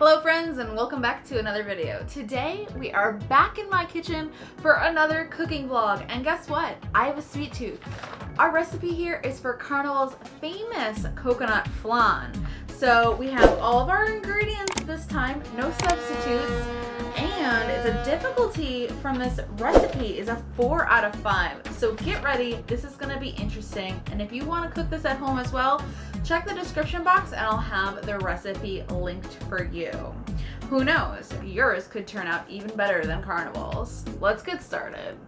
Hello friends, and welcome back to another video. Today we are back in my kitchen for another cooking vlog, and guess what? I have a sweet tooth. Our recipe here is for Carnival's famous coconut flan. So we have all of our ingredients this time, no substitutes, and it's a difficulty from this recipe is a 4 out of 5. So get ready, this is gonna be interesting, and if you wanna cook this at home as well, check the description box and I'll have the recipe linked for you. Who knows, yours could turn out even better than Carnival's. Let's get started.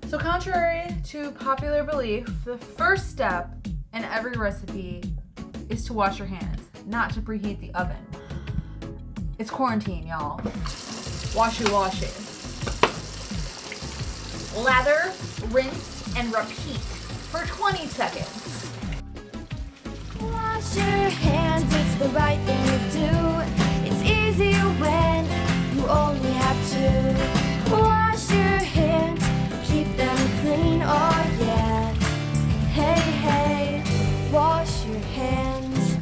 So contrary to popular belief, the first step in every recipe is to wash your hands, not to preheat the oven. It's quarantine, y'all. Washy washy. Lather, rinse, and repeat for 20 seconds. Wash your hands, it's the right thing to do. It's easier when you only have to. Wash your hands, keep them clean, oh yeah. Hey, hey, wash your hands.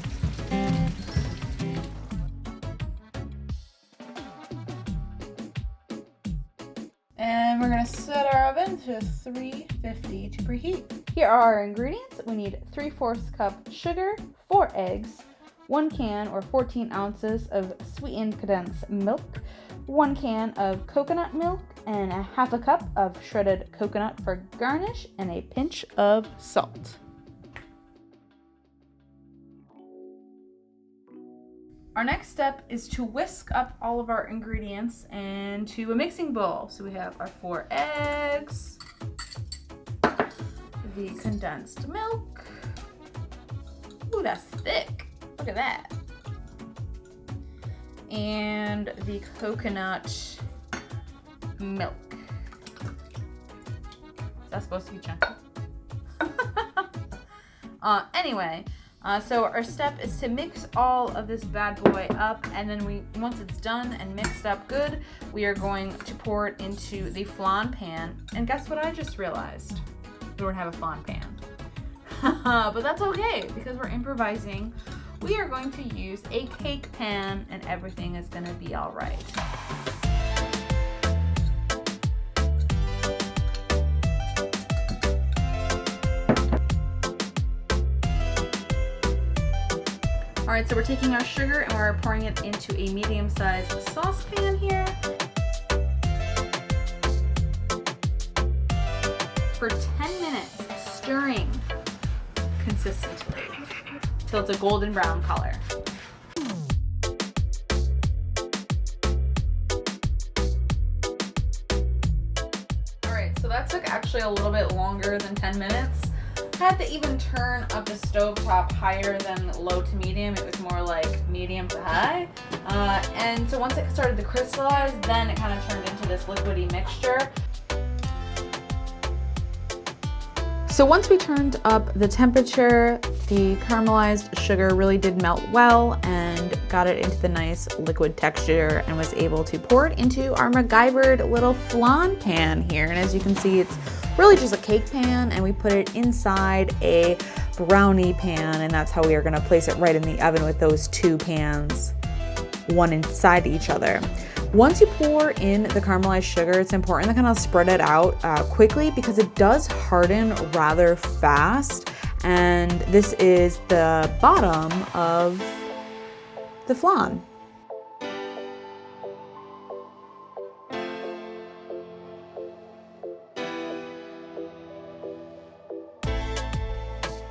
And we're gonna set our oven to 350 to preheat. Here are our ingredients. We need 3/4 cup sugar, 4 eggs, 1 can or 14 ounces of sweetened condensed milk, 1 can of coconut milk, and a 1/2 cup of shredded coconut for garnish, and a pinch of salt. Our next step is to whisk up all of our ingredients into a mixing bowl. So we have our 4 eggs, the condensed milk. Ooh, that's thick. Look at that. And the coconut milk. Is that supposed to be chunky? Anyway. So our step is to mix all of this bad boy up, and then once it's done and mixed up good, we are going to pour it into the flan pan. And guess what I just realized? We don't have a flan pan. But that's okay, because we're improvising. We are going to use a cake pan, and everything is gonna be all right. All right, so we're taking our sugar and we're pouring it into a medium-sized saucepan here. For 10 minutes, stirring consistently till it's a golden brown color. All right, so that took actually a little bit longer than 10 minutes. I had to even turn up the stovetop higher than low to medium. It was more like medium to high. And so once it started to crystallize, then it kind of turned into this liquidy mixture. So once we turned up the temperature, the caramelized sugar really did melt well and got it into the nice liquid texture, and was able to pour it into our MacGyvered little flan pan here. And as you can see, it's really just a cake pan, and we put it inside a brownie pan, and that's how we are going to place it right in the oven with those 2 pans, one inside each other. Once you pour in the caramelized sugar, it's important to kind of spread it out quickly, because it does harden rather fast, and this is the bottom of the flan.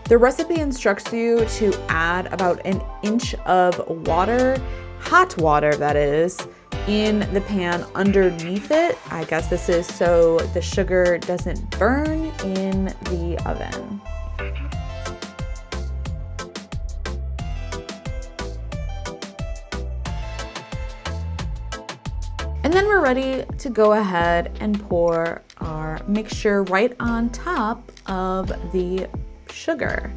The recipe instructs you to add about 1 inch of water, hot water that is, in the pan underneath it. I guess this is so the sugar doesn't burn in the oven. And then we're ready to go ahead and pour our mixture right on top of the sugar.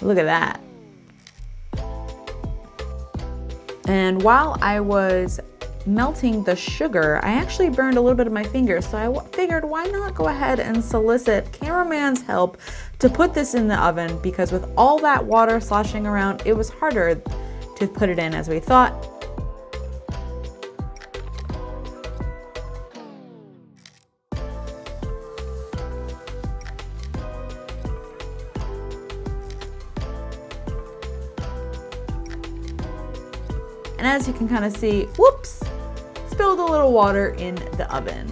Look at that. And while I was melting the sugar, I actually burned a little bit of my fingers, so I figured why not go ahead and solicit cameraman's help to put this in the oven, because with all that water sloshing around, it was harder to put it in as we thought. And as you can kind of see, whoops, spilled a little water in the oven.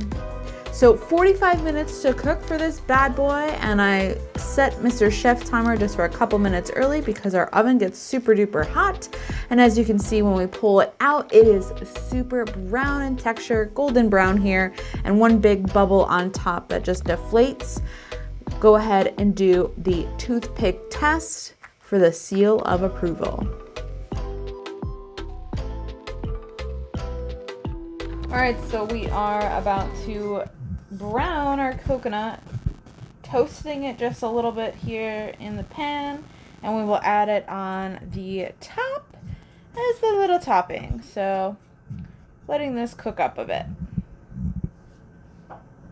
So 45 minutes to cook for this bad boy, and I set Mr. Chef timer just for a couple minutes early because our oven gets super duper hot. And as you can see, when we pull it out, it is super brown in texture, golden brown here, and one big bubble on top that just deflates. Go ahead and do the toothpick test for the seal of approval. All right, so we are about to brown our coconut, toasting it just a little bit here in the pan, and we will add it on the top as the little topping. So letting this cook up a bit.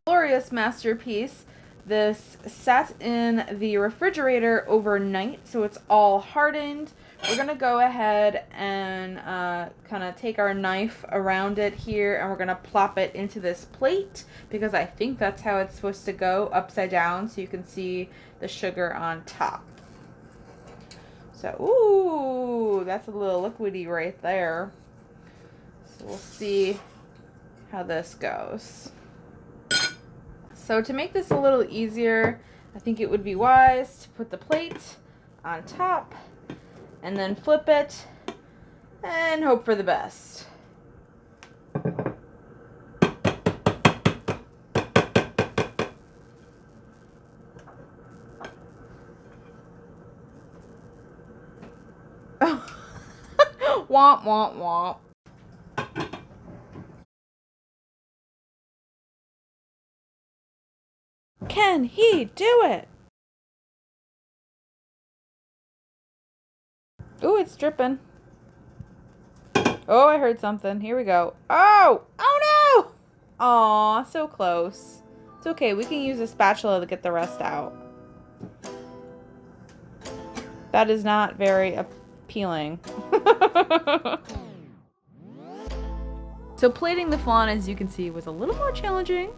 Glorious masterpiece. This sat in the refrigerator overnight, so it's all hardened. We're gonna go ahead and kind of take our knife around it here, and we're gonna plop it into this plate because I think that's how it's supposed to go, upside down, so you can see the sugar on top. So, ooh, that's a little liquidy right there. So we'll see how this goes. So to make this a little easier, I think it would be wise to put the plate on top and then flip it and hope for the best. Womp, womp, womp. Can he do it? Ooh, it's dripping. Oh, I heard something. Here we go. Oh! Oh no! Aw, so close. It's okay, we can use a spatula to get the rest out. That is not very appealing. So plating the flan, as you can see, was a little more challenging.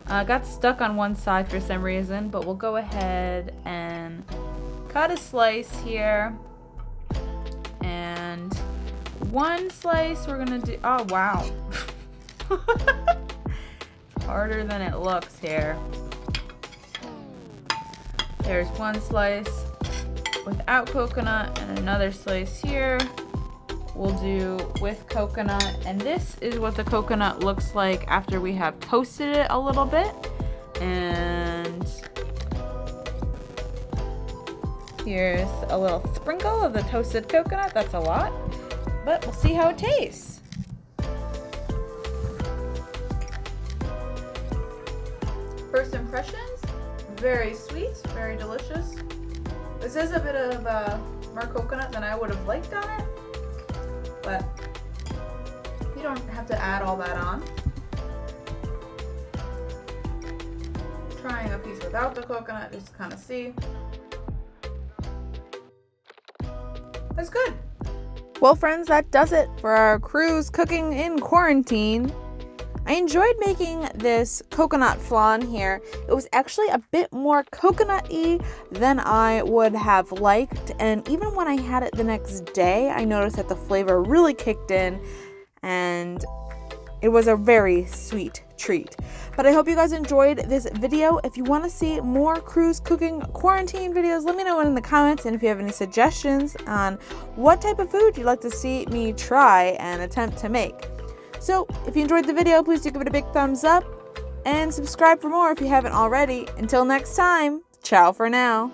Got stuck on one side for some reason, but we'll go ahead and cut a slice here. And one slice we're gonna do, oh wow. It's harder than it looks here. There's one slice without coconut and another slice here we'll do with coconut. And this is what the coconut looks like after we have toasted it a little bit. And here's a little sprinkle of the toasted coconut. That's a lot, but we'll see how it tastes. First impressions, very sweet, very delicious. This is a bit of more coconut than I would have liked on it, but you don't have to add all that on. Trying a piece without the coconut, just to kind of see. That's good. Well, friends, that does it for our cruise cooking in quarantine. I enjoyed making this coconut flan here. It was actually a bit more coconut-y than I would have liked, and even when I had it the next day, I noticed that the flavor really kicked in, and it was a very sweet treat. But I hope you guys enjoyed this video. If you want to see more cruise cooking quarantine videos, let me know in the comments, and if you have any suggestions on what type of food you'd like to see me try and attempt to make. So, if you enjoyed the video, please do give it a big thumbs up and subscribe for more if you haven't already. Until next time, ciao for now.